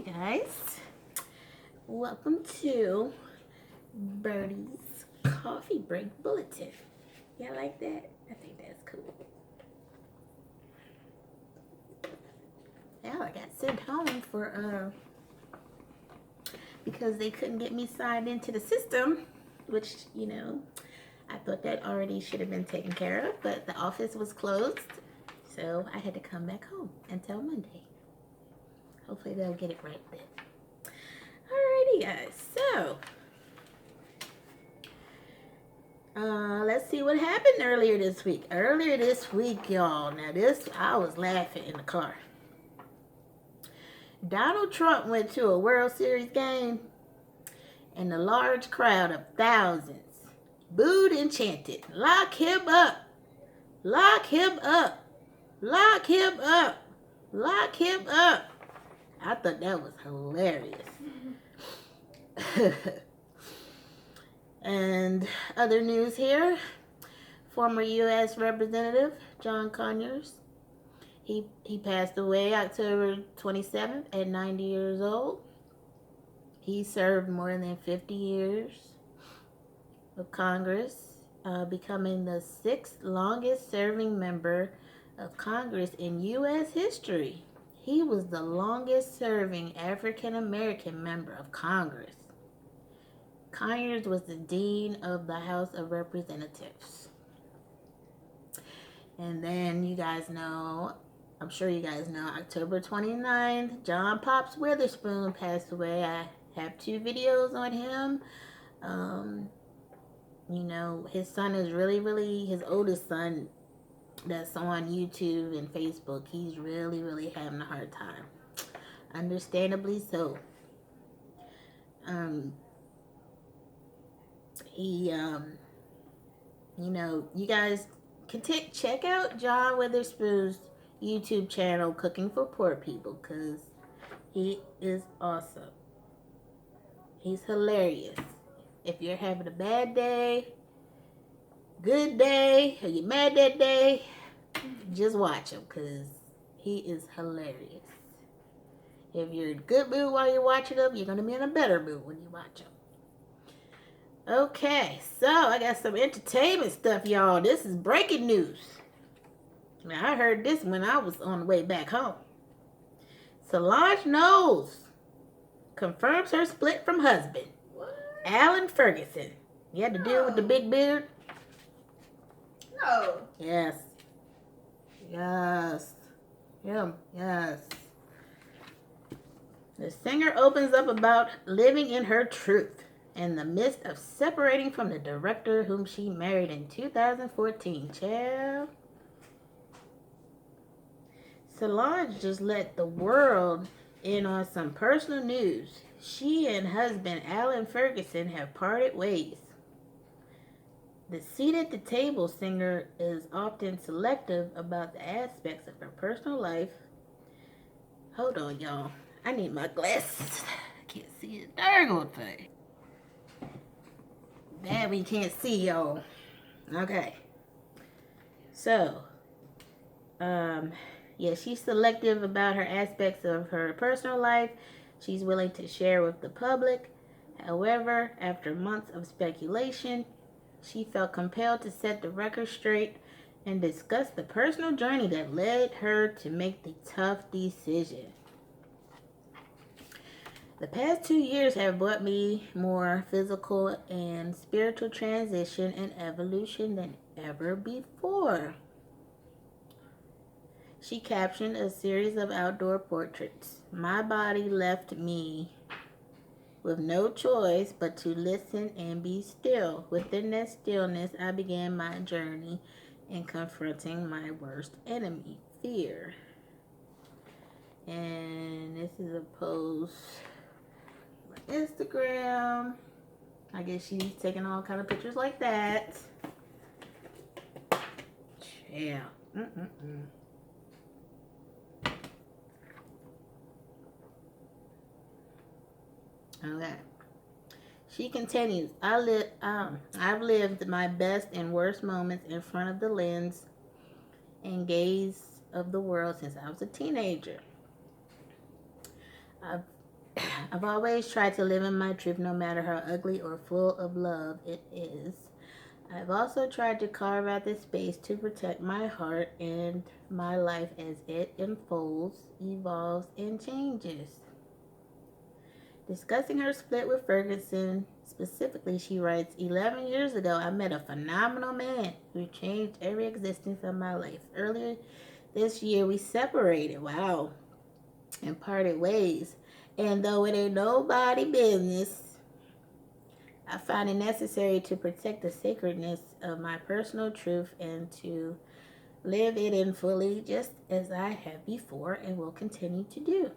guys, welcome to Birdie's Coffee Break Bulletin. Y'all like that? I think that's cool. Yeah, I got sent home for because they couldn't get me signed into the system, which, you know, I thought that already should have been taken care of, but the office was closed, so I had to come back home until Monday. Hopefully they'll get it right then. Alrighty, guys. So, let's see what happened earlier this week. Earlier this week, y'all. Now this, I was laughing in the car. Donald Trump went to a World Series game, and a large crowd of thousands booed and chanted, "Lock him up! Lock him up! Lock him up! Lock him up!" I thought that was hilarious. And other news here. Former U.S. Representative John Conyers. He passed away October 27th at 90 years old. He served more than 50 years of Congress, becoming the 6th longest serving member of Congress in U.S. history. He was the longest serving African American member of Congress. Conyers was the Dean of the House of Representatives. And then you guys know, I'm sure you guys know, October 29th, John Pops Witherspoon passed away. I have 2 videos on him. You know, his son is really, his oldest son that's on YouTube and Facebook, he's really having a hard time. Understandably so. You know, you guys can check out John Witherspoon's YouTube channel, Cooking for Poor People, because he is awesome. He's hilarious. If you're having a bad day, good day, or you're mad that day, just watch him, because he is hilarious. If you're in a good mood while you're watching him, you're going to be in a better mood when you watch him. Okay, so I got some entertainment stuff, y'all. This is breaking news. Now, I heard this when I was on the way back home. Solange Knowles confirms her split from husband, Alan Ferguson. You had to deal with the big beard? No. Yes. Him. Yes. The singer opens up about living in her truth in the midst of separating from the director whom she married in 2014. Child. Solange just let the world in on some personal news. She and husband Alan Ferguson have parted ways. The seat at the table singer is often selective about the aspects of her personal life. Hold on, y'all. I need my glasses. I can't see a darn old thing. Bad we can't see, y'all. Okay. So, yeah, she's selective about her aspects of her personal life. She's willing to share with the public. However, after months of speculation, she felt compelled to set the record straight and discuss the personal journey that led her to make the tough decision. The past 2 years have brought me more physical and spiritual transition and evolution than ever before. She captioned a series of outdoor portraits. My body left me with no choice but to listen and be still. Within that stillness, I began my journey in confronting my worst enemy, fear. And this is a post on Instagram. I guess she's taking all kind of pictures like that. Yeah. Okay. She continues, I've lived my best and worst moments in front of the lens and gaze of the world since I was a teenager. I've I've always tried to live in my truth no matter how ugly or full of love it is. I've also tried to carve out the space to protect my heart and my life as it unfolds, evolves, and changes. Discussing her split with Ferguson, specifically, she writes, 11 years ago, I met a phenomenal man who changed every existence of my life. Earlier this year, we separated, wow, and parted ways. And though it ain't nobody business, I find it necessary to protect the sacredness of my personal truth and to live it in fully just as I have before and will continue to do.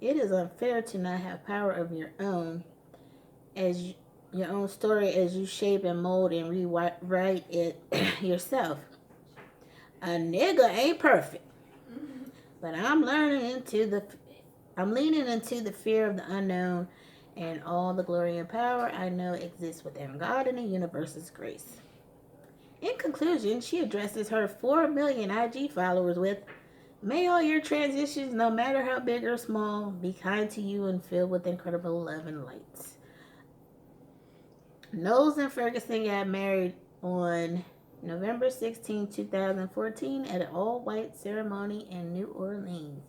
It is unfair to not have power of your own as your own story as you shape and mold and rewrite it yourself. A nigga ain't perfect, but I'm leaning into the fear of the unknown and all the glory and power I know exists within God and the universe's grace. In conclusion, she addresses her 4 million IG followers with, may all your transitions, no matter how big or small, be kind to you and filled with incredible love and light. Knowles and Ferguson got married on November 16, 2014 at an all-white ceremony in New Orleans.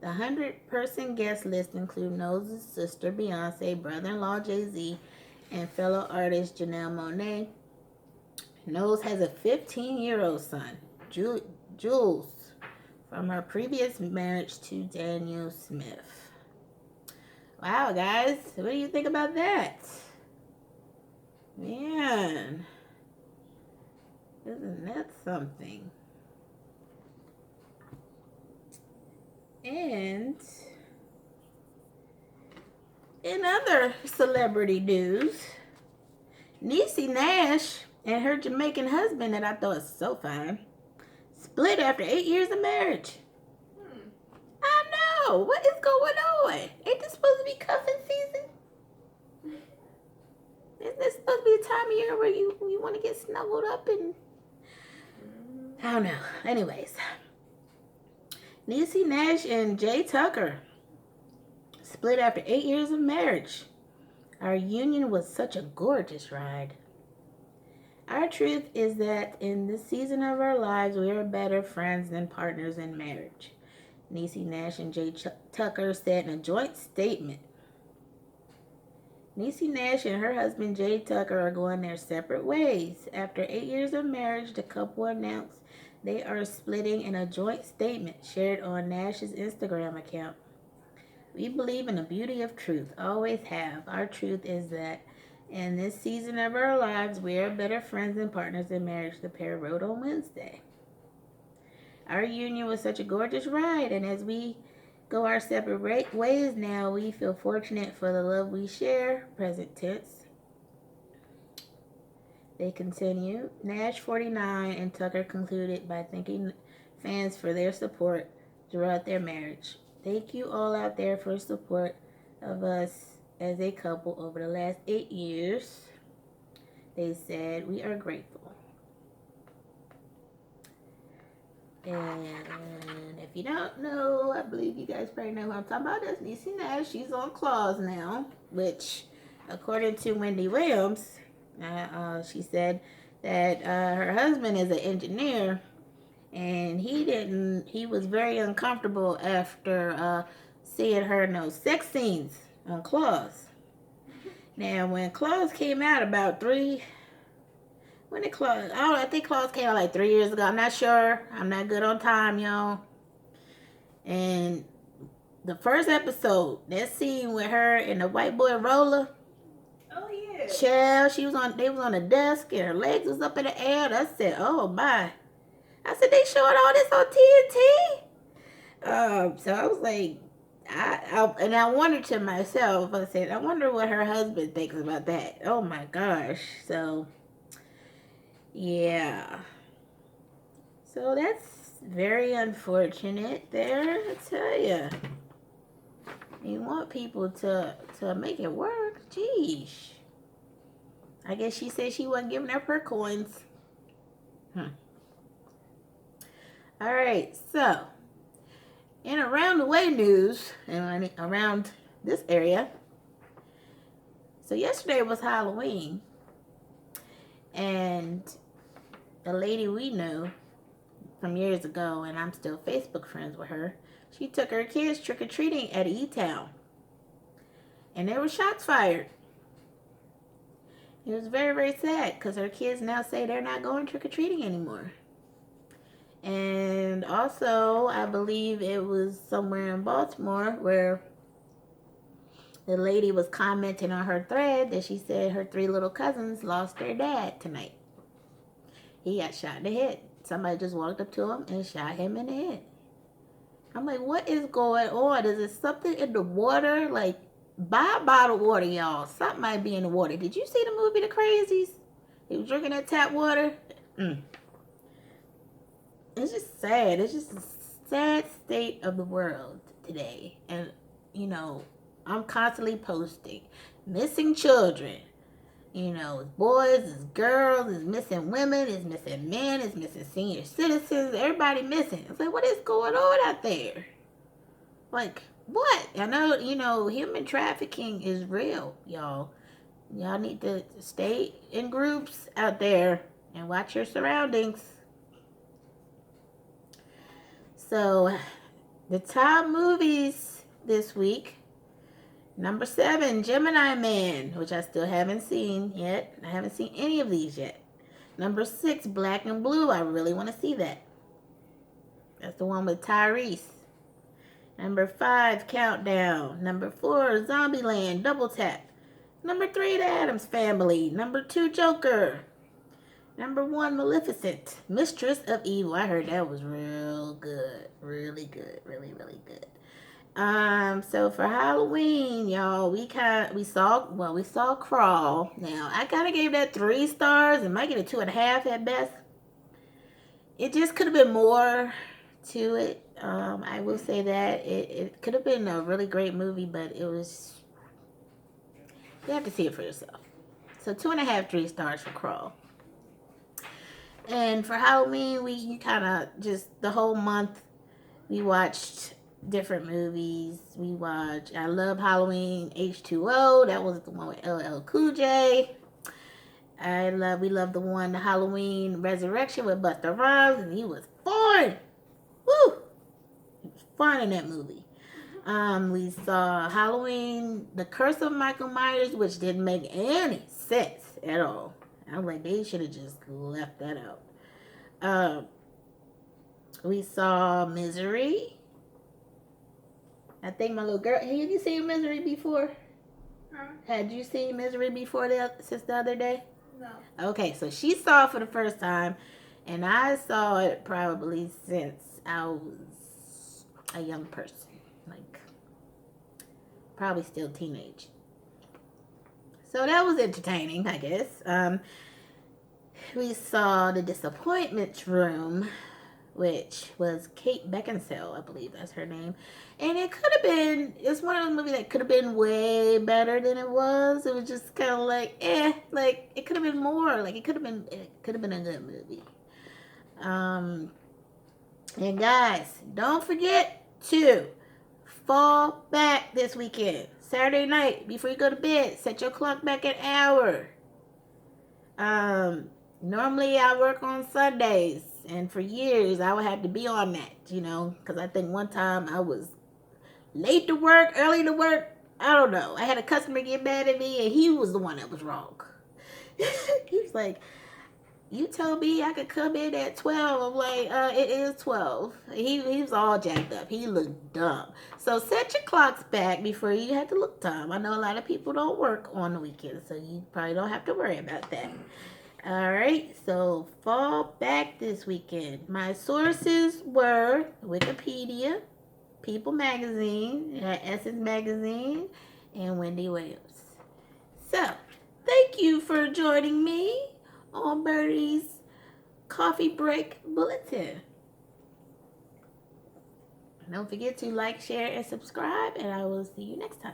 The 100-person guest list includes Knowles' sister Beyonce, brother-in-law Jay-Z, and fellow artist Janelle Monáe. Knowles has a 15-year-old son, Jules, from her previous marriage to Daniel Smith. Wow, guys, what do you think about that? Man, isn't that something? And in other celebrity news, Niecy Nash and her Jamaican husband, that I thought was so fine, split after 8 years of marriage. I know. What is going on? Ain't this supposed to be cuffing season? Isn't this supposed to be a time of year where you want to get snuggled up and... I don't know. Anyways. Niecy Nash and Jay Tucker split after 8 years of marriage. Our union was such a gorgeous ride. Our truth is that in this season of our lives, we are better friends than partners in marriage. Niecy Nash and Jay Tucker said in a joint statement. Niecy Nash and her husband Jay Tucker are going their separate ways. After 8 years of marriage, the couple announced they are splitting in a joint statement shared on Nash's Instagram account. We believe in the beauty of truth, always have. Our truth is that in this season of our lives, we are better friends and partners in marriage, the pair wrote on Wednesday. Our union was such a gorgeous ride, and as we go our separate ways now, we feel fortunate for the love we share, present tense. They continue. Nash, 49, and Tucker concluded by thanking fans for their support throughout their marriage. Thank you all out there for support of us as a couple over the last 8 years. They said, we are grateful. And if you don't know, I believe you guys probably know who I'm talking about. That's Niecy Nash. She's on clause now, which, according to Wendy Williams, she said that her husband is an engineer, and he was very uncomfortable after seeing her in those sex scenes on clause. Now, when clause came out about I think Claus came out like 3 years ago. I'm not sure. I'm not good on time, y'all. And the first episode, that scene with her and the white boy Roller. Oh yeah. Child, they was on the desk and her legs was up in the air. I said, oh my. I said, they showing all this on TNT? So I was like, I wondered to myself, I said, I wonder what her husband thinks about that. Oh my gosh. So yeah. So that's very unfortunate there, I tell you. You want people to make it work. Jeez. I guess she said she wasn't giving up her coins. Alright, so in around the way news, and around this area. So yesterday was Halloween, and a lady we knew from years ago, and I'm still Facebook friends with her, she took her kids trick-or-treating at E-Town, and there were shots fired. It was very, very sad because her kids now say they're not going trick-or-treating anymore. And also, I believe it was somewhere in Baltimore where the lady was commenting on her thread that she said her 3 little cousins lost their dad tonight. He got shot in the head. Somebody just walked up to him and shot him in the head. I'm like, what is going on? Is there something in the water? Like, buy bottled water, y'all. Something might be in the water. Did you see the movie The Crazies? He was drinking that tap water. It's just sad. It's just a sad state of the world today. And, you know, I'm constantly posting missing children. You know, it's boys, it's girls, it's missing women, it's missing men, it's missing senior citizens. Everybody missing. It's like, what is going on out there? Like, what? I know, you know, human trafficking is real, y'all. Y'all need to stay in groups out there and watch your surroundings. So, the top movies this week. Number 7, Gemini Man, which I still haven't seen yet. I haven't seen any of these yet. Number 6, Black and Blue. I really want to see that. That's the one with Tyrese. Number 5, Countdown. Number 4, Zombieland, Double Tap. Number 3, The Addams Family. Number 2, Joker. Number 1, Maleficent, Mistress of Evil. I heard that was real good. Really good. Really, really good. So for Halloween, y'all, we saw Crawl. Now, I kind of gave that 3 stars and might get a 2.5 at best. It just could have been more to it. I will say that it could have been a really great movie, but it was, you have to see it for yourself. So 2.5, 3 stars for Crawl. And for Halloween, you kind of just, the whole month, we watched different movies. I love Halloween H2O. That was the one with LL Cool J. We love the one, the Halloween Resurrection with Busta Rhymes, and he was fun. Woo! He was fun in that movie. We saw Halloween, The Curse of Michael Myers, which didn't make any sense at all. I was like, they should have just left that out. We saw Misery. I think my little girl, have you seen Misery before? Huh? Had you seen Misery before since the other day? No. Okay, so she saw it for the first time, and I saw it probably since I was a young person. Like, probably still teenage. So that was entertaining, I guess. We saw The Disappointments Room, which was Kate Beckinsale, I believe that's her name. And it could have been, it's one of those movies that could have been way better than it was. It was just kind of like, like it could have been more. Like it could have been a good movie. And guys, don't forget to fall back this weekend. Saturday night, before you go to bed, set your clock back an hour. Normally I work on Sundays, and for years I would have to be on that, you know, because I think one time I was late to work, early to work. I don't know. I had a customer get mad at me, and he was the one that was wrong. He was like, you told me I could come in at 12. I'm like, it is 12. He was all jacked up. He looked dumb. So set your clocks back before you have to look dumb. I know a lot of people don't work on the weekends, so you probably don't have to worry about that. All right, so fall back this weekend. My sources were Wikipedia, People Magazine, Essence Magazine, and Wendy Williams. So, thank you for joining me on Birdie's Coffee Break Bulletin. Don't forget to like, share, and subscribe, and I will see you next time.